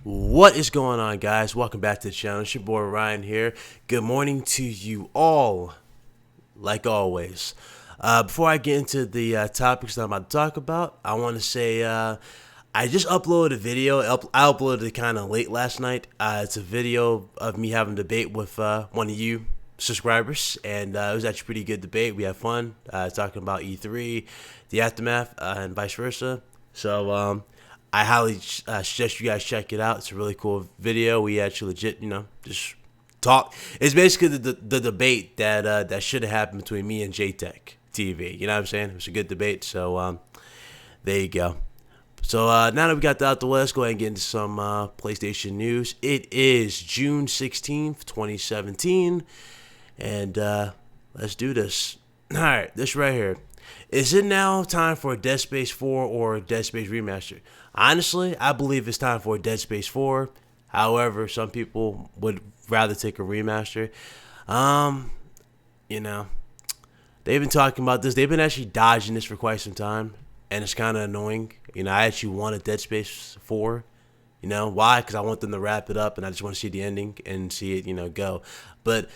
What is going on, guys? Welcome back to the channel. It's your boy Ryan here. Good morning to you all, like always. Before I get into the topics that I'm about to talk about, I want to say I just uploaded a video. I uploaded it kind of late last night. It's a video of me having a debate with one of you subscribers, and it was actually a pretty good debate. We had fun talking about E3, the aftermath, and vice versa. So I highly suggest you guys check it out. It's a really cool video. We actually legit, just talk. It's basically the debate that should have happened between me and JTech TV. You know what I'm saying? It was a good debate. So there you go. So now that we got that out the way, let's go ahead and get into some PlayStation news. It is June 16th, 2017, and let's do this. All right, this right here. Is it now time for a Dead Space 4 or a Dead Space Remaster? Honestly, I believe it's time for a Dead Space 4. However, some people would rather take a remaster. Um, you know, they've been talking about this. They've been actually dodging this for quite some time, and it's kind of annoying. I actually want a Dead Space 4. Why? Because I want them to wrap it up, and I just want to see the ending and see it, go. But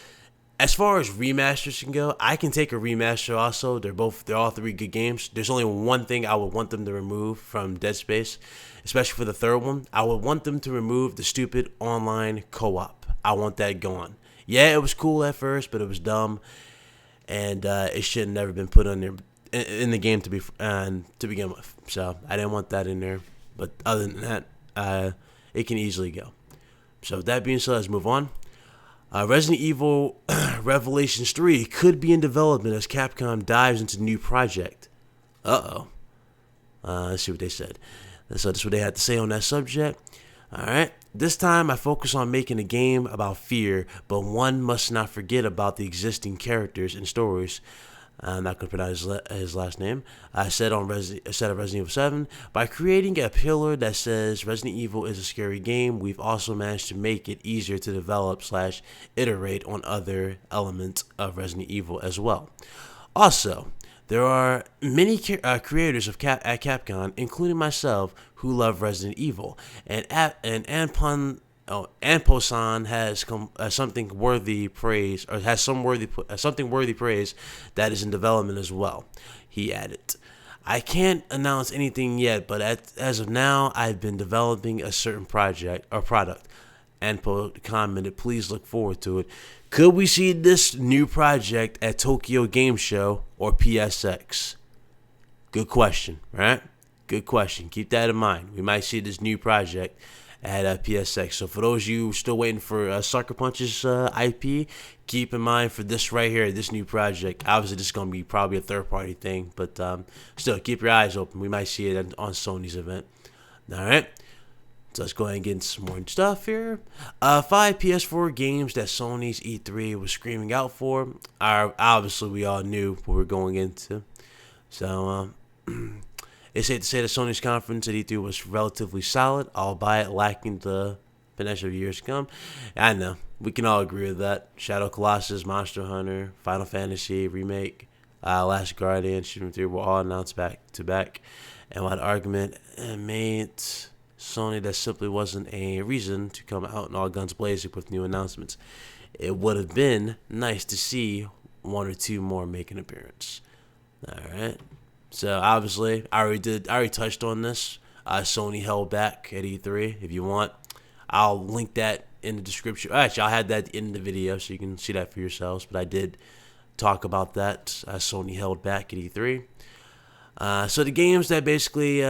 as far as remasters can go, I can take a remaster also. They're all three good games. There's only one thing I would want them to remove from Dead Space, especially for the third one. I would want them to remove the stupid online co-op. I want that gone. Yeah, it was cool at first, but it was dumb, and it should have never been put on there in the game to begin with. So I didn't want that in there. But other than that, it can easily go. So with that being said, let's move on. Resident Evil Revelations 3 could be in development as Capcom dives into new project. Let's see what they said. So this is what they had to say on that subject. Alright. This time I focus on making a game about fear, but one must not forget about the existing characters and stories. I'm not going to pronounce his last name. I said of Resident Evil 7, by creating a pillar that says Resident Evil is a scary game, we've also managed to make it easier to develop / iterate on other elements of Resident Evil as well. Also, there are many creators at Capcom, including myself, who love Resident Evil, and Anposan has something worthy praise, or has something worthy praise that is in development as well. He added, "I can't announce anything yet, but as of now, I've been developing a certain project or product." Anpo commented, "Please look forward to it." Could we see this new project at Tokyo Game Show or PSX? Good question, right? Good question. Keep that in mind. We might see this new project at PSX. So for those of you still waiting for Sucker Punch's IP, keep in mind for this right here, this new project. Obviously, this is going to be probably a third-party thing, but still, keep your eyes open. We might see it on Sony's event. All right. So let's go ahead and get into some more stuff here. 5 PS4 games that Sony's E3 was screaming out for. Obviously, we all knew what we're going into. So it's safe to say that Sony's conference at E3 was relatively solid, albeit lacking the potential of years to come. I know, we can all agree with that. Shadow Colossus, Monster Hunter, Final Fantasy Remake, Last Guardian, Shooting 3 were all announced back to back. And what argument made Sony that simply wasn't a reason to come out in all guns blazing with new announcements. It would have been nice to see one or two more make an appearance. All right. So obviously, I already touched on this. Sony held back at E3. If you want, I'll link that in the description. Actually, I'll have that in the video so you can see that for yourselves. But I did talk about that. Sony held back at E3. So the games that basically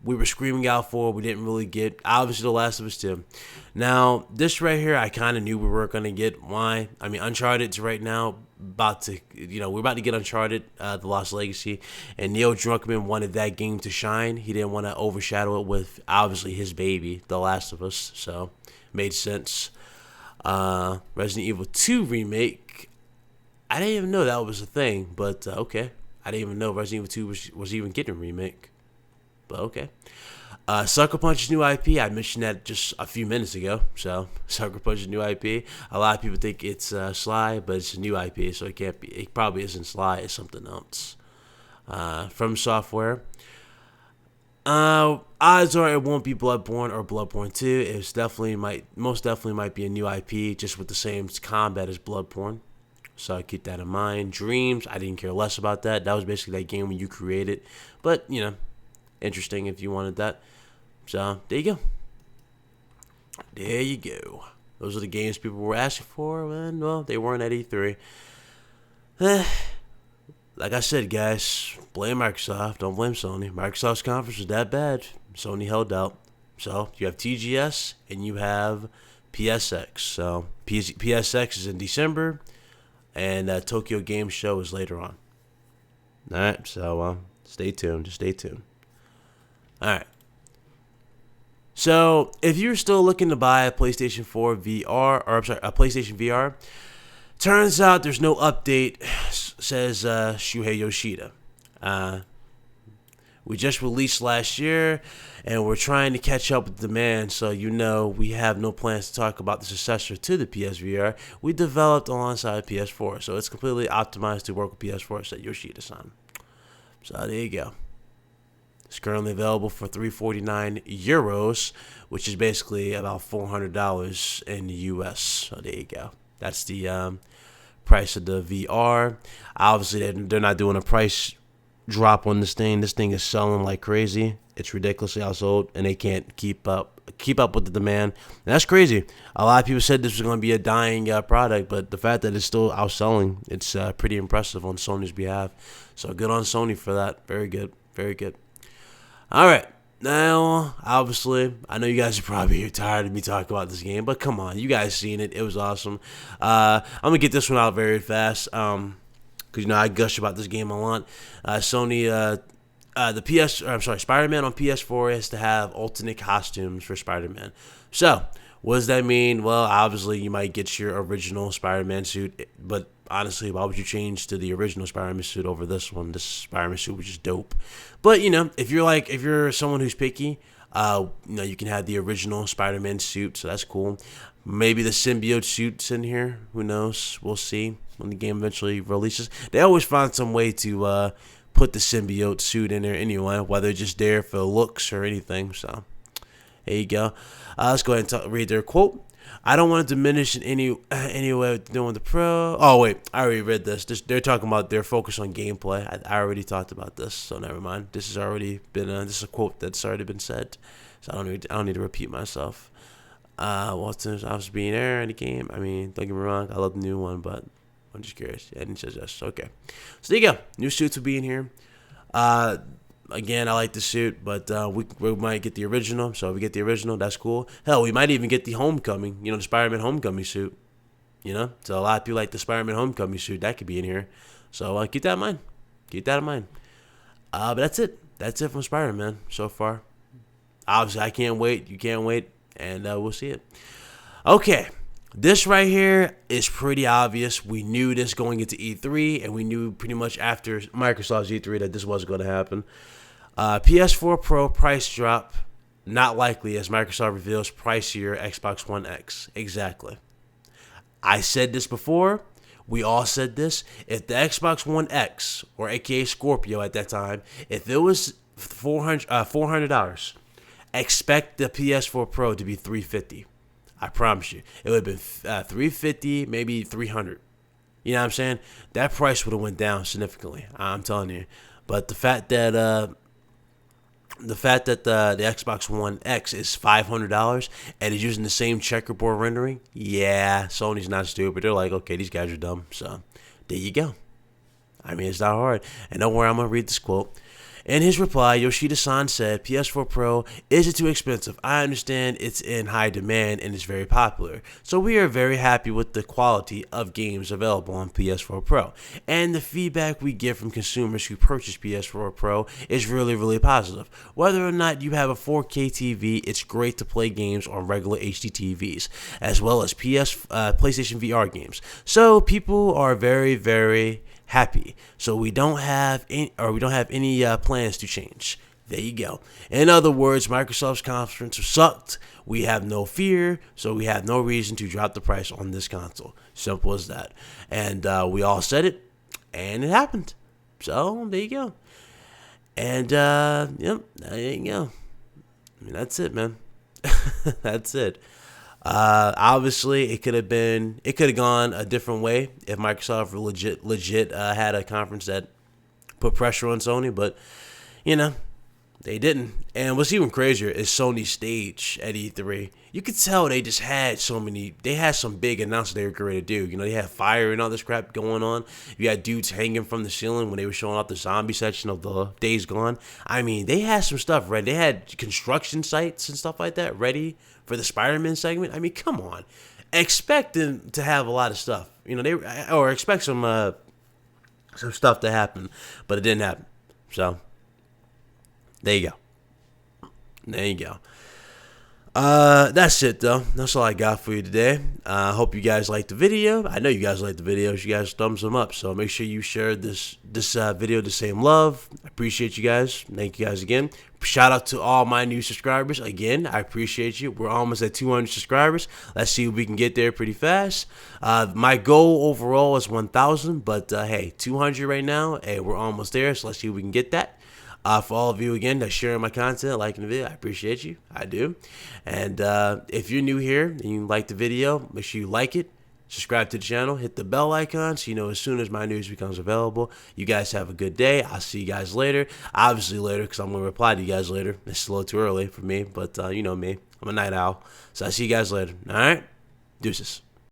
we were screaming out for, we didn't really get. Obviously, The Last of Us 2. Now, this right here, I kind of knew we were going to get. Why? I mean, Uncharted's right now we're about to get Uncharted, The Lost Legacy, and Neil Druckmann wanted that game to shine. He didn't want to overshadow it with, obviously, his baby, The Last of Us, so made sense. Resident Evil 2 Remake, I didn't even know that was a thing, but okay. I didn't even know Resident Evil 2 was even getting a remake. But okay. Sucker Punch's new IP, I mentioned that just a few minutes ago. So, Sucker Punch's new IP. A lot of people think it's Sly, but it's a new IP, so it can't be. It probably isn't Sly, it's something else. From Software. Odds are it won't be Bloodborne or Bloodborne 2. It's most definitely might be a new IP, just with the same combat as Bloodborne. So keep that in mind. Dreams, I didn't care less about that. That was basically that game when you created. But, interesting if you wanted that. So, there you go. There you go. Those are the games people were asking for, and, well, they weren't at E3. Like I said, guys, blame Microsoft. Don't blame Sony. Microsoft's conference was that bad. Sony held out. So, you have TGS, and you have PSX. So, PSX is in December. And Tokyo Game Show is later on. All right, so stay tuned. Just stay tuned. All right. So if you're still looking to buy a PlayStation 4 VR, a PlayStation VR, turns out there's no update, says Shuhei Yoshida. We just released last year, and we're trying to catch up with demand, so we have no plans to talk about the successor to the PSVR. We developed alongside PS4, so it's completely optimized to work with PS4, said Yoshida-san. So there you go. It's currently available for €349, which is basically about $400 in the US. So there you go. That's the price of the VR. Obviously, they're not doing a price drop on this thing. This thing is selling like crazy. It's ridiculously outsold, and they can't keep up with the demand. And that's crazy. A lot of people said this was going to be a dying product, but the fact that it's still outselling, it's pretty impressive on Sony's behalf. So good on Sony for that. Very good. Very good. All right. Now, obviously, I know you guys are probably tired of me talking about this game, but come on. You guys seen it. It was awesome. I'm going to get this one out very fast. Because, I gush about this game a lot. Sony, Spider-Man on PS4 has to have alternate costumes for Spider-Man. So, what does that mean? Well, obviously, you might get your original Spider-Man suit, but honestly, why would you change to the original Spider-Man suit over this one? This Spider-Man suit, which is dope. But, if you're someone who's picky, you can have the original Spider-Man suit, so that's cool. Maybe the symbiote suit's in here. Who knows? We'll see when the game eventually releases. They always find some way to put the symbiote suit in there anyway, whether it's just there for looks or anything. So, there you go. Let's go ahead and read their quote. I don't want to diminish in any way what they're doing with the Pro. Oh, wait. I already read this. They're talking about their focus on gameplay. I already talked about this, so never mind. This has already been this is a quote that's already been said, so I don't need to repeat myself. Walton's obviously being there in the game. I mean, don't get me wrong. I love the new one, but I'm just curious. Yeah, and it says yes. Okay. So there you go. New suits will be in here. Again, I like the suit, but we might get the original. So if we get the original, that's cool. Hell, we might even get the Homecoming, the Spider-Man Homecoming suit. So a lot of people like the Spider-Man Homecoming suit. That could be in here. So keep that in mind. Keep that in mind. But that's it. That's it from Spider-Man so far. Obviously, I can't wait. You can't wait. And we'll see it. Okay. This right here is pretty obvious. We knew this going into E3, and we knew pretty much after Microsoft's E3 that this was going to happen. PS4 Pro Price Drop, not likely as Microsoft reveals pricier Xbox One X. Exactly. I said this before. We all said this. If the Xbox One X, or aka Scorpio at that time, if it was $400, expect the PS4 Pro to be $350. I promise you. It would have been $350, maybe $300. You know what I'm saying? That price would have went down significantly. I'm telling you. But the fact that the Xbox One X is $500 and is using the same checkerboard rendering, yeah, Sony's not stupid. They're like, okay, these guys are dumb. So there you go. I mean, it's not hard. And don't worry, I'm going to read this quote. In his reply, Yoshida-san said, PS4 Pro isn't too expensive. I understand it's in high demand and it's very popular. So we are very happy with the quality of games available on PS4 Pro. And the feedback we get from consumers who purchase PS4 Pro is really, really positive. Whether or not you have a 4K TV, it's great to play games on regular HD TVs, as well as PlayStation VR games. So people are very, very happy. So we don't have any plans to change. There you go. In other words, Microsoft's conference sucked. We have no fear, so we have no reason to drop the price on this console. Simple as that. And we all said it, and it happened. So there you go. And yep, there you go. I mean, that's it, man. That's it. Obviously, it could have gone a different way if Microsoft legit had a conference that put pressure on Sony, but you know, they didn't. And what's even crazier is Sony's stage at E3. You could tell they just had they had some big announcements they were ready to do. You know, they had fire and all this crap going on. You had dudes hanging from the ceiling when they were showing off the zombie section of the Days Gone. I mean, they had some stuff ready. They had construction sites and stuff like that ready for the SpiderMan segment. I mean, come on. Expect them to have a lot of stuff. You know, or expect some stuff to happen, but it didn't happen. So there you go. There you go. That's it though. That's all I got for you today. I hope you guys liked the video. I know you guys liked the videos. You guys thumbs them up. So make sure you share this video the same love. I appreciate you guys. Thank you guys again. Shout out to all my new subscribers. Again, I appreciate you. We're almost at 200 subscribers. Let's see if we can get there pretty fast. My goal overall is 1,000, but hey, 200 right now. Hey, we're almost there. So let's see if we can get that. For all of you, again, that's sharing my content, liking the video, I appreciate you. I do. And if you're new here and you like the video, make sure you like it, subscribe to the channel, hit the bell icon so you know as soon as my news becomes available. You guys have a good day. I'll see you guys later. Obviously later, because I'm going to reply to you guys later. It's a little too early for me, but you know me. I'm a night owl. So I'll see you guys later. All right? Deuces.